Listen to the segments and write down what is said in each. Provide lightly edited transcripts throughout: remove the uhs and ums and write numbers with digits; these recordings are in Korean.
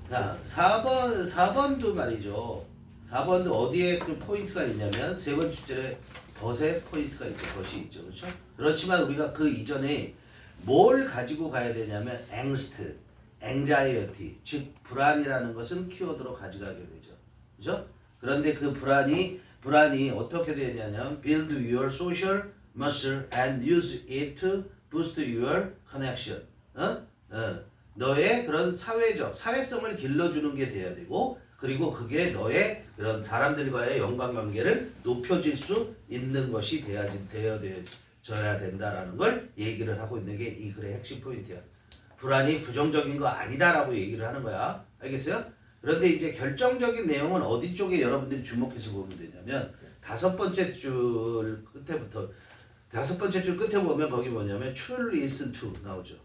자, 4번도 말이죠. 4번도 어디에 또 포인트가 있냐면 세 번째 줄에 덫에 포인트가 있죠. 덫이 있죠. 그렇죠? 그렇지만 우리가 그 이전에 뭘 가지고 가야 되냐면 angst, anxiety, 즉 불안이라는 것은 키워드로 가져가게 되죠. 그렇죠? 그런데 그 불안이 어떻게 되냐면 build your social muscle and use it to boost your connection. 너의 그런 사회성을 길러주는 게 돼야 되고, 그리고 그게 너의 그런 사람들과의 연관관계를 높여줄 수 있는 것이 되어져야 된다라는 걸 얘기를 하고 있는 게 이 글의 핵심 포인트야. 불안이 부정적인 거 아니다라고 얘기를 하는 거야. 알겠어요? 그런데 이제 결정적인 내용은 어디 쪽에 여러분들이 주목해서 보면 되냐면 다섯 번째 줄 끝에 보면 거기 뭐냐면 truly listen to 나오죠.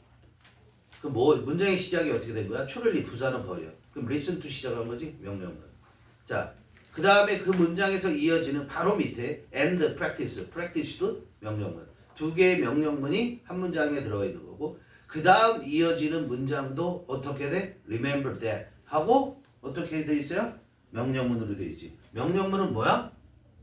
그 문장의 시작이 어떻게 된 거야? truly 부사는 버려. 그럼 listen to 시작한 거지? 명령문. 자, 그 다음에 그 문장에서 이어지는 바로 밑에 and practice도 명령문. 두 개의 명령문이 한 문장에 들어있는 거고, 그 다음 이어지는 문장도 어떻게 돼? remember that 하고 어떻게 돼 있어요? 명령문으로 돼 있지. 명령문은 뭐야?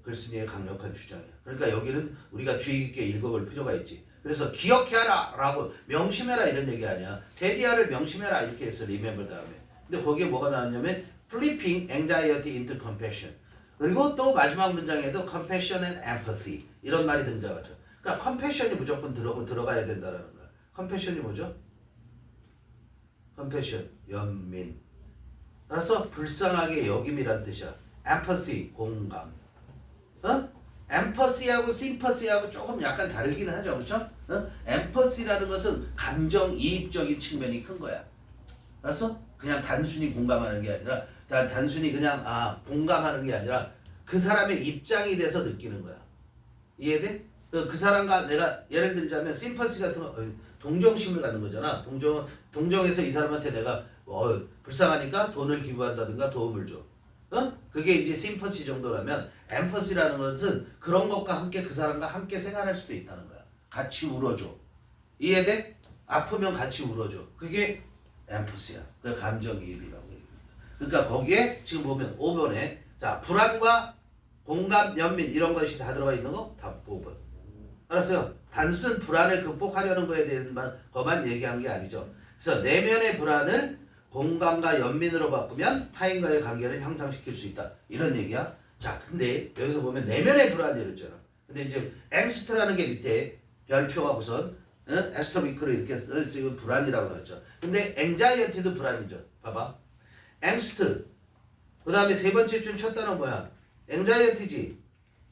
글쓴이의 강력한 주장이야. 그러니까 여기는 우리가 주의 깊게 읽어볼 필요가 있지. 그래서 기억해라 라고 명심해라 이런 얘기 아니야. 테디아를 명심해라 이렇게 했어. remember 다음에. 근데 거기에 뭐가 나왔냐면 flipping anxiety into compassion. 그리고 또 마지막 문장에도 compassion and empathy 이런 말이 등장하죠. 그러니까 compassion이 무조건 들어가야 된다는 거야. compassion이 뭐죠? compassion, 연민. 알았어? 불쌍하게 여김이란 뜻이야. empathy, 공감. 엠퍼시하고 심퍼시하고 조금 약간 다르기는 하죠. 그렇죠? 엠퍼시라는 것은 감정이입적인 측면이 큰 거야. 알았어? 그냥 단순히 공감하는 게 아니라 단순히 그냥 공감하는 게 아니라 그 사람의 입장이 돼서 느끼는 거야. 이해돼? 그 사람과 내가 예를 들자면 심퍼시 같은 거 동정심을 갖는 거잖아. 동정해서 이 사람한테 내가 불쌍하니까 돈을 기부한다든가 도움을 줘. 그게 이제 심퍼시 정도라면 엠퍼시라는 것은 그런 것과 함께 그 사람과 함께 생활할 수도 있다는 거야. 같이 울어줘. 이해돼? 아프면 같이 울어줘. 그게 엠퍼시야. 그 감정이입이라고 얘기합니다. 그러니까 거기에 지금 보면 5번에 자 불안과 공감, 연민 이런 것이 다 들어가 있는 거 답 5번. 알았어요? 단순한 불안을 극복하려는 거에 대한 것만 얘기한 게 아니죠. 그래서 내면의 불안을 공감과 연민으로 바꾸면 타인과의 관계를 향상시킬 수 있다. 이런 얘기야. 자, 근데 여기서 보면 내면의 불안이 이랬잖아. 근데 이제 앵스트라는 게 밑에 별표가 우선 에스토미크로 이렇게 쓰고 불안이라고 나왔죠. 근데 앵자이어티도 불안이죠. 봐봐. 앵스트. 그 다음에 세 번째 줄 첫 단어 뭐야? 앵자이어티지.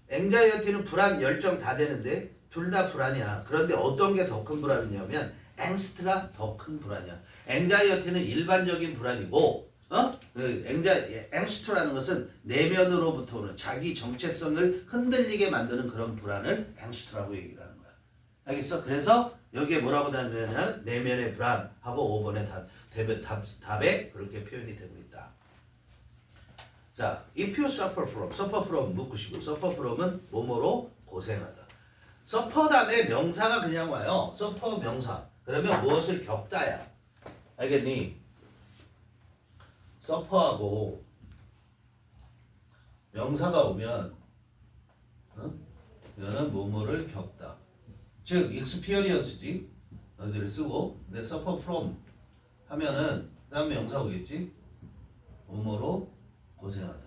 앵자이어티는 불안, 열정 다 되는데 둘 다 불안이야. 그런데 어떤 게 더 큰 불안이냐면 앵스트가 더 큰 불안이야. 앵자이어티는 일반적인 불안이고, 앵스트라는 것은 내면으로부터 오는 자기 정체성을 흔들리게 만드는 그런 불안을 앵스트라고 얘기를 하는 거야. 알겠어? 그래서 여기에 뭐라고 나오냐면 내면의 불안하고 5번의 답에 그렇게 표현이 되고 있다. 자, if you suffer from 묻고싶고 suffer from은 뭐뭐로 고생하다. suffer 다음에 명사가 그냥 와요. suffer 명사. 그러면 무엇을 겪다야. 알겠니? suffer하고 명사가 오면 이거는 뭐뭐를 겪다. 즉 experience지. 너희들을 쓰고 근데 suffer from 하면은 다음 명사 오겠지. 뭐뭐로 고생하다.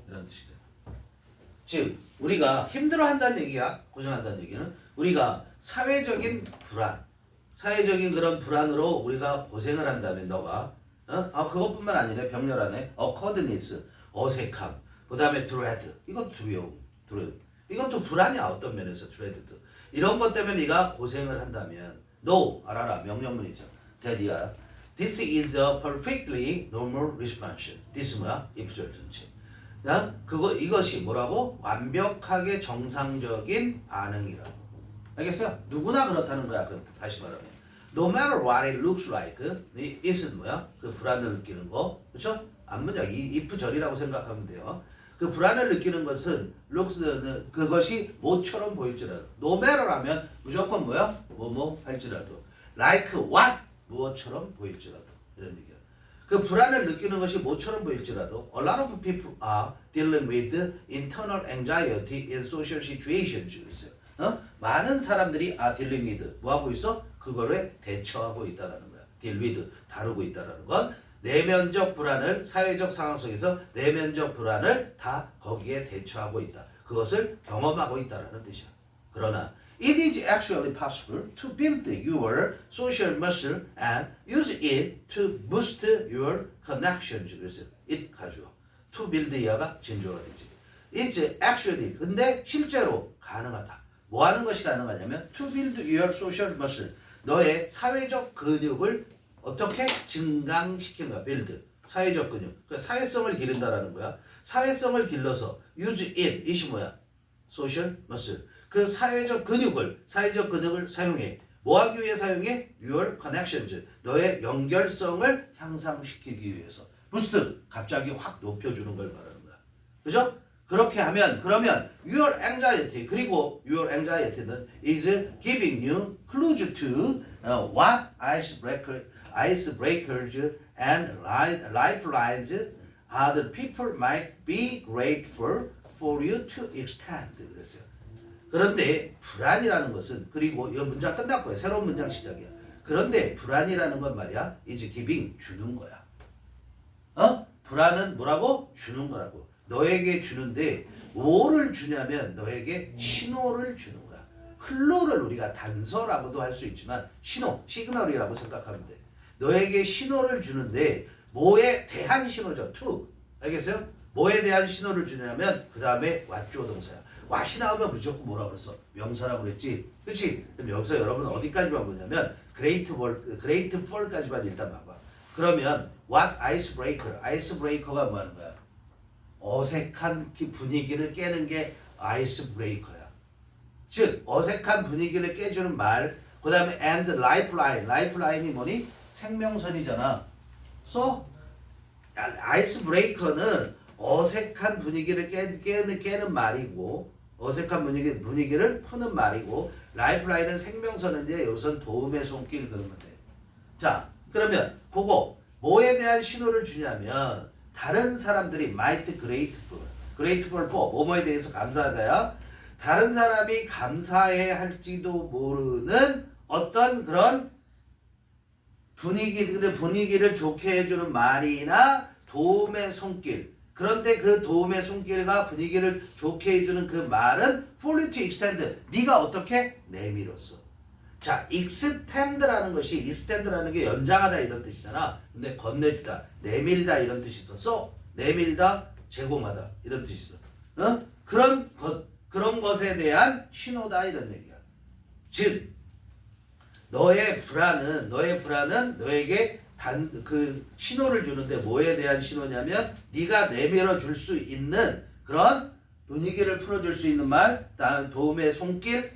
이런 뜻이 돼. 즉 우리가 힘들어한다는 얘기야. 고생한다는 얘기는 우리가 사회적인 그런 불안으로 우리가 고생을 한다면 너가 그것뿐만 아니라 병렬하네. awkwardness, 어색함. 그 다음에 dread. 이것도 두려움. 이것도 불안이야. 어떤 면에서 dread도. 이런 것 때문에 네가 고생을 한다면 no, 알아라. 명령문 있죠. 대디야. This is a perfectly normal response. This 뭐야? 입절 전체. 이것이 뭐라고? 완벽하게 정상적인 반응이라고. 알겠어요? 누구나 그렇다는 거야. 다시 말하면. No matter what it looks like. it은 뭐야? 그 불안을 느끼는 거. 그렇죠? 앞문장 if 절이라고 생각하면 돼요. 그 불안을 느끼는 것은 looks는 그것이 뭐처럼 보일지라도. No matter라면 무조건 뭐야? 뭐뭐 할지라도. Like what? 무엇처럼 보일지라도. 이런 얘기야. 그 불안을 느끼는 것이 모처럼 보일지라도 a lot of people are dealing with internal anxiety in social situations. 그랬어요. 많은 사람들이 are dealing with 뭐 하고 있어? 그거를 대처하고 있다라는 거야. deal with 다루고 있다라는 건 내면적 불안을 사회적 상황 속에서 내면적 불안을 다 거기에 대처하고 있다. 그것을 경험하고 있다라는 뜻이야. 그러나 it is actually possible to build your social muscle and use it to boost your connections. 그래서 it 가지고 to build 이하가 진조가 되지. It's actually 근데 실제로 가능하다. 뭐 하는 것이 가능하냐면 to build your social muscle 너의 사회적 근육을 어떻게 증강시키는 거야. build 사회적 근육. 그러니까 사회성을 기른다라는 거야. 사회성을 길러서 use it 이시 뭐야? social muscle 그 사회적 근육을 사용해. 뭐 하기 위해 사용해? Your connections. 너의 연결성을 향상시키기 위해서. 부스트. 갑자기 확 높여주는 걸 말하는 거야. 그죠? 그렇게 하면, 그러면 your anxiety, 그리고 your anxiety는 is giving you clues to what icebreakers and lifelines other people might be grateful for you to extend. 그랬어요. 그런데 불안이라는 것은 그리고 이 문장 끝났고요. 새로운 문장 시작이야. 그런데 불안이라는 건 말이야. is giving 주는 거야. 불안은 뭐라고? 주는 거라고. 너에게 주는데 뭐를 주냐면 너에게 신호를 주는 거야. 클로를 우리가 단서라고도 할 수 있지만 신호, 시그널이라고 생각하면 돼. 너에게 신호를 주는데 뭐에 대한 신호죠. to. 알겠어요? 뭐에 대한 신호를 주냐면 그 다음에 왓조 동사야. 왓이 나오면 무조건 뭐라 그랬어? 명사라고 그랬지. 그렇지? 여기서 여러분 어디까지만 보냐면 grateful까지만 일단 봐봐. 그러면 what icebreaker가 뭐 하는 거야? 어색한 분위기를 깨는 게 아이스브레이커야. 즉 어색한 분위기를 깨주는 말. 그 다음에 and lifeline이 뭐니? 생명선이잖아. So 아이스브레이커는 어색한 분위기를 깨는 말이고 어색한 분위기를 푸는 말이고 라이프라인은 생명선인데 여기선 도움의 손길 그러면 돼. 자 그러면 그거 뭐에 대한 신호를 주냐면 다른 사람들이 might grateful for 뭐뭐에 대해서 감사하다야. 다른 사람이 감사해 할지도 모르는 어떤 그런 분위기를 좋게 해주는 말이나 도움의 손길. 그런데 그 도움의 손길과 분위기를 좋게 해주는 그 말은 for you to extend. 네가 어떻게? 내밀었어. 자, extend라는 게 연장하다 이런 뜻이잖아. 근데 건네주다, 내밀다 이런 뜻이 있어. 내밀다, 제공하다 이런 뜻이 있어. 그런 것에 대한 신호다 이런 얘기야. 즉, 너의 불안은 너에게 그 신호를 주는데 뭐에 대한 신호냐면 네가 내밀어 줄 수 있는 그런 분위기를 풀어줄 수 있는 말, 도움의 손길,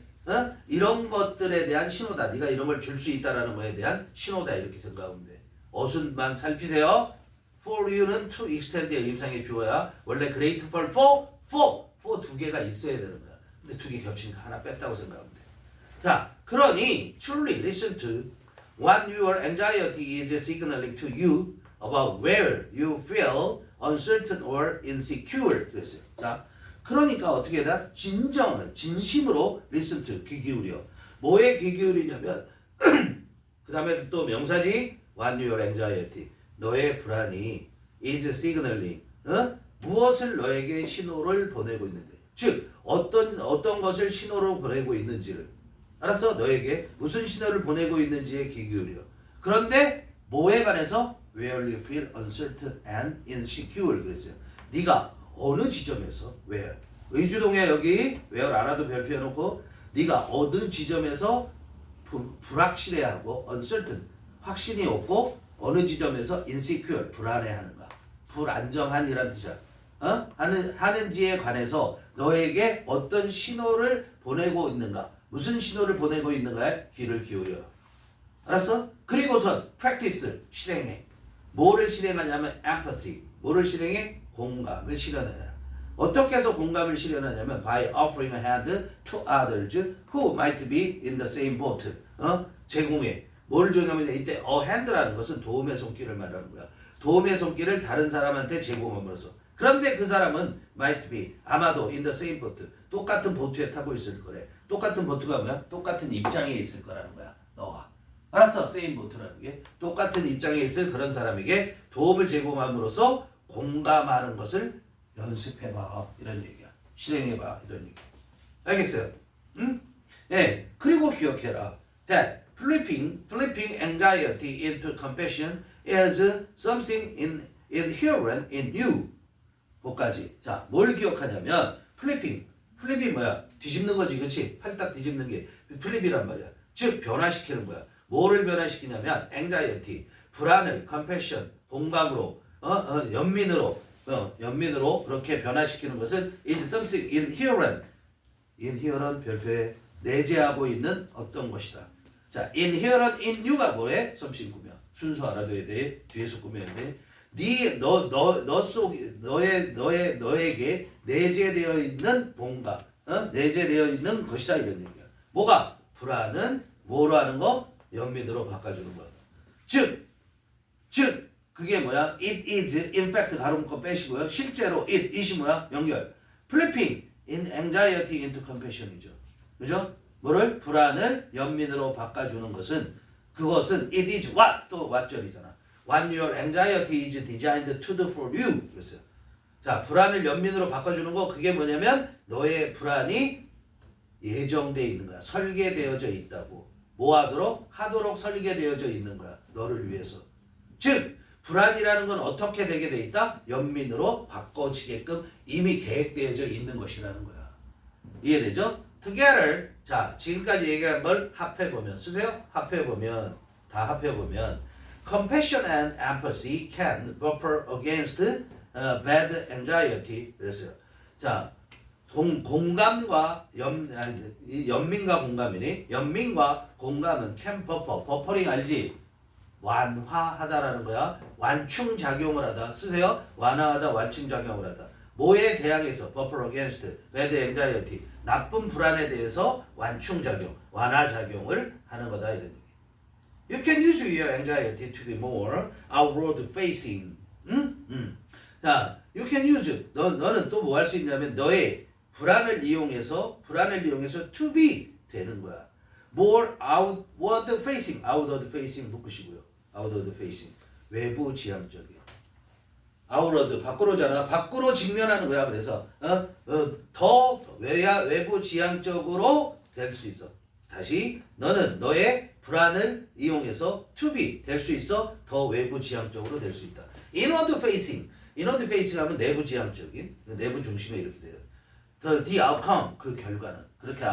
이런 것들에 대한 신호다. 네가 이런 걸 줄 수 있다라는 거에 대한 신호다 이렇게 생각하면 돼. 어순만 살피세요. For you는 to extend의 임상의 주어야. 원래 grateful for 두 개가 있어야 되는 거야. 근데 두 개 겹치니까 하나 뺐다고 생각하면 돼. 자, 그러니 truly listen to when your anxiety is signaling to you about where you feel uncertain or insecure. 그랬어요. 자, 그러니까 어떻게 해야 돼? 진심으로 listen to, 귀 기울여. 뭐에 귀 기울이냐면 그 다음에 또 명사지 when your anxiety, 너의 불안이 is signaling, 무엇을 너에게 신호를 보내고 있는지. 즉 어떤 것을 신호로 보내고 있는지를 알았어? 너에게 무슨 신호를 보내고 있는지에 귀 기울여. 그런데 뭐에 관해서? Where you feel uncertain and insecure. 그랬어요. 네가 어느 지점에서 where 의주동에 여기 where 알아도 별표 해놓고 네가 어느 지점에서 불확실해하고 uncertain 확신이 없고 어느 지점에서 insecure 불안해하는가 불안정한이란 뜻이야. 하는지에 관해서 너에게 어떤 신호를 보내고 있는가 무슨 신호를 보내고 있는가에 귀를 기울여. 알았어? 그리고선 practice 실행해. 뭐를 실행하냐면 empathy. 뭐를 실행해? 공감을 실현해. 어떻게 해서 공감을 실현하냐면 by offering a hand to others who might be in the same boat. 제공해. 뭘 주냐면 이때 a hand라는 것은 도움의 손길을 말하는 거야. 도움의 손길을 다른 사람한테 제공함으로써. 그런데 그 사람은 might be 아마도 in the same boat 똑같은 보트에 타고 있을 거래. 똑같은 보트가 뭐야? 똑같은 입장에 있을 거라는 거야. 너와. 알았어? same boat라는 게 똑같은 입장에 있을 그런 사람에게 도움을 제공함으로써 공감하는 것을 연습해봐. 이런 얘기야. 실행해봐. 이런 얘기. 알겠어요? 응? 예. 그리고 기억해라. That flipping anxiety into compassion is something inherent in you. 뭐까지? 자, 뭘 기억하냐면 플립이 뭐야? 뒤집는 거지, 그렇지? 팔딱 뒤집는 게 플립이란 말이야. 즉 변화시키는 거야. 뭐를 변화시키냐면 anxiety, 불안을 compassion, 공감으로, 연민으로 그렇게 변화시키는 것은 is something inherent 별표에 내재하고 있는 어떤 것이다. 자, inherent in you가 뭐래? something 꾸며. 순서 알아둬야 돼. 뒤에서 꾸며야 돼. 너에게 내재되어 있는 뭔가, 내재되어 있는 것이다 이런 얘기야. 뭐가? 불안은 뭐로 하는 거? 연민으로 바꿔주는 거야. 즉 그게 뭐야? It is in fact 가로 묶어 빼시고요. 실제로 it이 뭐야? 연결. Flipping in anxiety into compassion이죠. 그죠? 뭐를? 불안을 연민으로 바꿔주는 그것은 it is what 또 what절이잖아. What your anxiety is designed to do for you. 그랬어요. 자, 불안을 연민으로 바꿔주는 거 그게 뭐냐면 너의 불안이 예정되어 있는 거야. 설계되어져 있다고. 뭐 하도록 설계되어져 있는 거야. 너를 위해서. 즉 불안이라는 건 어떻게 되게 돼 있다? 연민으로 바꿔지게끔 이미 계획되어져 있는 것이라는 거야. 이해되죠? Together. 자, 지금까지 얘기한 걸 합해보면 쓰세요. 다 합해보면 compassion and empathy can buffer against bad anxiety. 그랬어요. 자, 공감과 연민과 공감이니 연민과 공감은 can buffer, 버퍼링 알지? 완화하다라는 거야. 완충작용을 하다. 쓰세요. 완화하다, 완충작용을 하다. 뭐에 대항해서 buffer against bad anxiety. 나쁜 불안에 대해서 완충작용, 완화작용을 하는 거다 이런 얘기. You can use your anxiety to be more outward facing. 자, you can use. 너는 또 뭐 할 수 있냐면 너의 불안을 이용해서 to be 되는 거야. more outward facing 묶으시고요. outward facing 외부 지향적인. outward 밖으로잖아. 밖으로 직면하는 거야. 그래서 더 외부 지향적으로 될 수 있어. 다시 너는 너의 불안을 이용해서 to be 될 수 있어. 더 외부 지향적으로 될 수 있다. inward facing 하면 내부 지향적인, 내부 중심에 이렇게 돼요. the outcome 그 결과는 그렇게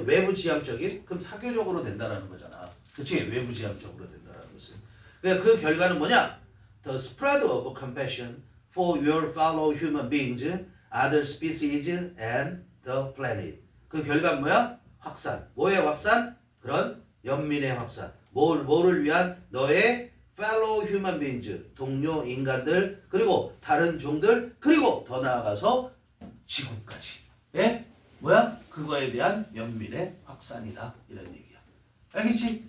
외부 지향적인 그럼 사교적으로 된다라는 거잖아. 그치? 외부 지향적으로 된다라는 것은. 그 결과는 뭐냐? The spread of compassion for your fellow human beings, other species, and the planet. 그 결과는 뭐야? 확산. 뭐의 확산? 그런 연민의 확산. 뭐를 위한? 너의 fellow human beings, 동료 인간들, 그리고 다른 종들, 그리고 더 나아가서 지구까지. 예? 뭐야? 그거에 대한 연민의 확산이다. 이런 얘기야. 알겠지?